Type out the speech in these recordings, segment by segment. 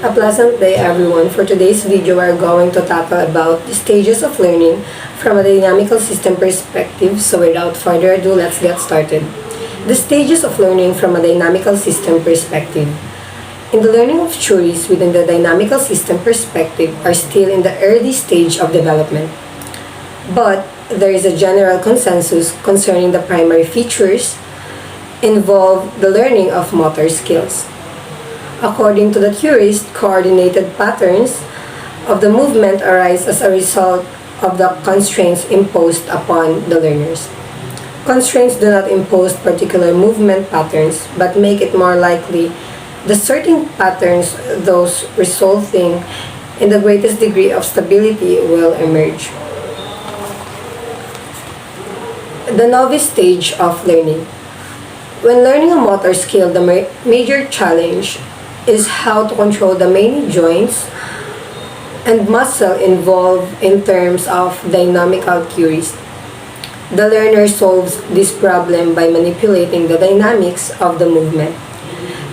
A pleasant day everyone. For today's video, we're going to tackle about the stages of learning from a dynamical system perspective. So without further ado, let's get started. The stages of learning from a dynamical system perspective. In the learning of theories within the dynamical system perspective are still in the early stage of development. But there is a general consensus concerning the primary features involved the learning of motor skills. According to the theorist, coordinated patterns of the movement arise as a result of the constraints imposed upon the learners. Constraints do not impose particular movement patterns, but make it more likely the certain patterns, those resulting in the greatest degree of stability, will emerge. The novice stage of learning. When learning a motor skill, the major challenge is how to control the many joints and muscle involved in terms of dynamical theories. The learner solves this problem by manipulating the dynamics of the movement.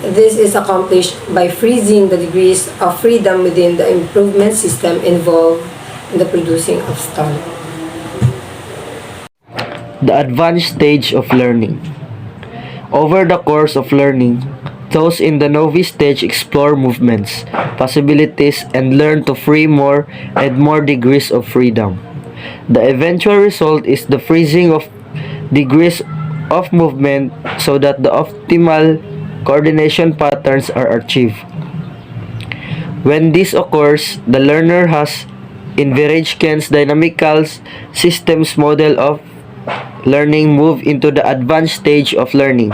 This is accomplished by freezing the degrees of freedom within the improvement system involved in the producing of stall. The advanced stage of learning. Over the course of learning, those in the novice stage explore movements, possibilities, and learn to free more and more degrees of freedom. The eventual result is the freezing of degrees of movement so that the optimal coordination patterns are achieved. When this occurs, the learner has, in Verejken's dynamical systems model of learning, move into the advanced stage of learning.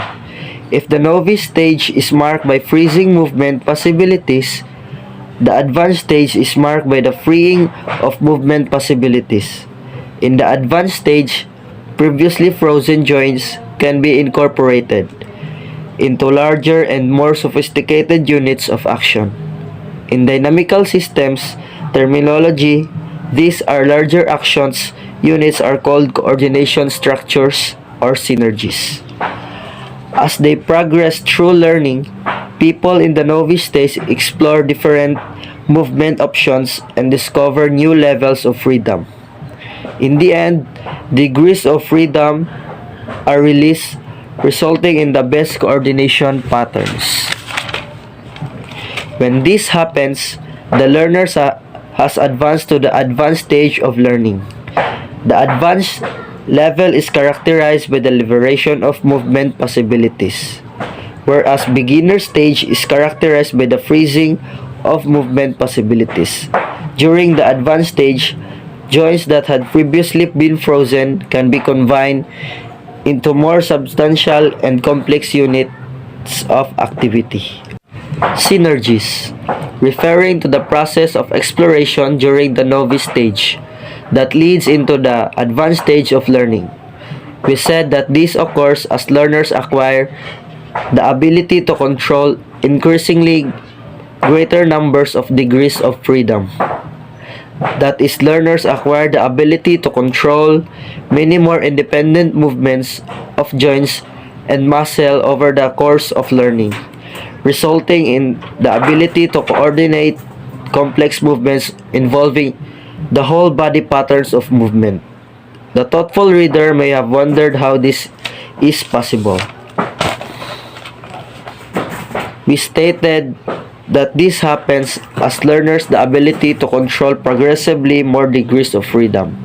If the novice stage is marked by freezing movement possibilities, the advanced stage is marked by the freeing of movement possibilities. In the advanced stage, previously frozen joints can be incorporated into larger and more sophisticated units of action. In dynamical systems terminology, these are larger actions units are called coordination structures or synergies. As they progress through learning, people in the novice stage explore different movement options and discover new levels of freedom. In the end, degrees of freedom are released, resulting in the best coordination patterns. When this happens, the learner has advanced to the advanced stage of learning. The advanced level is characterized by the liberation of movement possibilities, whereas beginner stage is characterized by the freezing of movement possibilities. During the advanced stage, joints that had previously been frozen can be combined into more substantial and complex units of activity. Synergies, referring to the process of exploration during the novice stage that leads into the advanced stage of learning. We said that this occurs as learners acquire the ability to control increasingly greater numbers of degrees of freedom. That is, learners acquire the ability to control many more independent movements of joints and muscle over the course of learning, resulting in the ability to coordinate complex movements involving the whole body patterns of movement. The thoughtful reader may have wondered how this is possible. We stated that this happens as learners the ability to control progressively more degrees of freedom.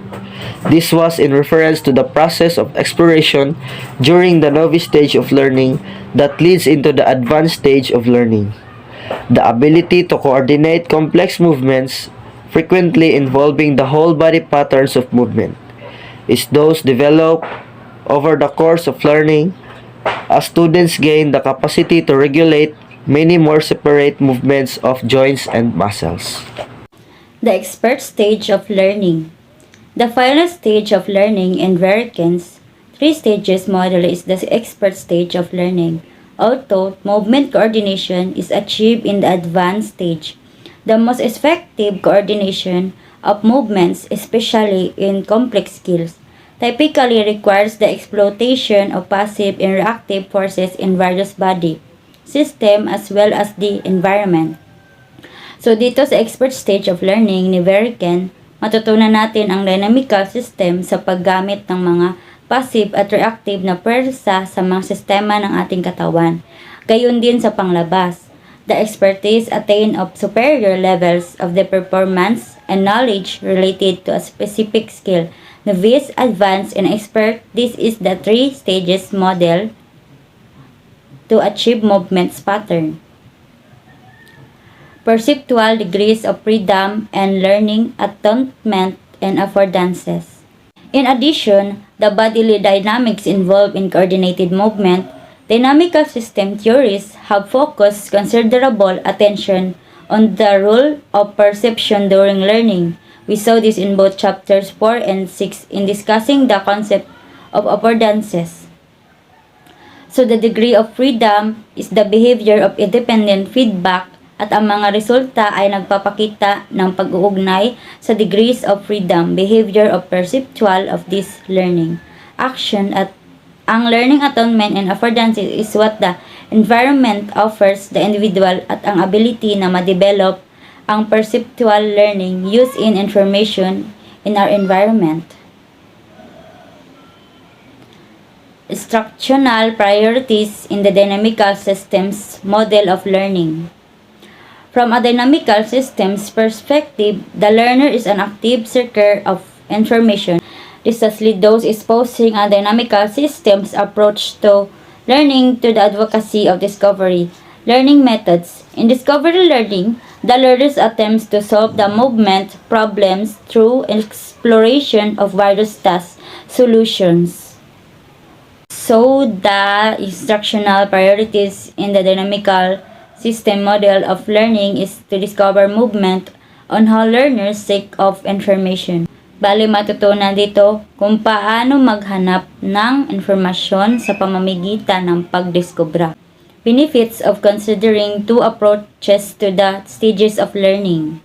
This was in reference to the process of exploration during the novice stage of learning that leads into the advanced stage of learning. The ability to coordinate complex movements, frequently involving the whole body patterns of movement, is those developed over the course of learning as students gain the capacity to regulate many more separate movements of joints and muscles. The expert stage of learning. The final stage of learning in Verejken's three stages model is the expert stage of learning. Although movement coordination is achieved in the advanced stage, the most effective coordination of movements, especially in complex skills, typically requires the exploitation of passive and reactive forces in various body systems as well as the environment. So dito sa expert stage of learning ni Veriken, matutunan natin ang dynamical system sa paggamit ng mga passive at reactive na pwersa sa mga sistema ng ating katawan. Gayon din sa panglabas. The expertise attained of superior levels of the performance and knowledge related to a specific skill. Novice, advanced, and expert, this is the 3 stages model to achieve movements pattern. Perceptual degrees of freedom and learning, attunement, and affordances. In addition, the bodily dynamics involved in coordinated movement, dynamical system theories have focused considerable attention on the role of perception during learning. We saw this in both chapters 4 and 6 in discussing the concept of affordances. So the degree of freedom is the behavior of independent feedback at ang mga resulta ay nagpapakita ng pag-uugnay sa degrees of freedom, behavior of perceptual of this learning. Action at ang learning attunement and affordances is what the environment offers the individual at ang ability na ma-develop ang perceptual learning used in information in our environment. Instructional priorities in the dynamical systems model of learning. From a dynamical systems perspective, the learner is an active seeker of information. Precisely those exposing a dynamical systems approach to learning to the advocacy of discovery. Learning methods. In discovery learning, the learner attempts to solve the movement problems through exploration of various task solutions. So, the instructional priorities in the dynamical system model of learning is to discover movement on how learners seek of information. Bali matutunan dito kung paano maghanap ng informasyon sa pamamagitan ng pagdiskobra. Benefits of considering 2 approaches to the stages of learning.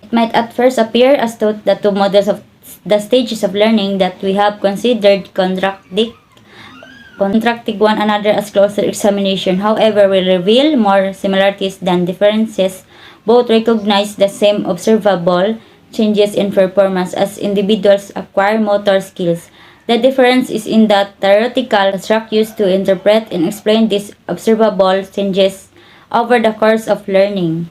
It might at first appear as though the 2 models of the stages of learning that we have considered contracting one another as closer examination, however, will reveal more similarities than differences. Both recognize the same observable changes in performance as individuals acquire motor skills. The difference is in that theoretical construct used to interpret and explain these observable changes over the course of learning.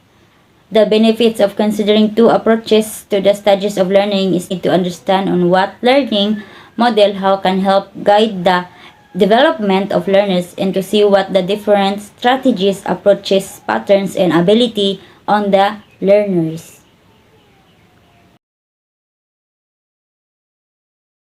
The benefits of considering 2 approaches to the stages of learning is to understand on what learning model how can help guide the development of learners and to see what the different strategies, approaches, patterns, and ability on the learners.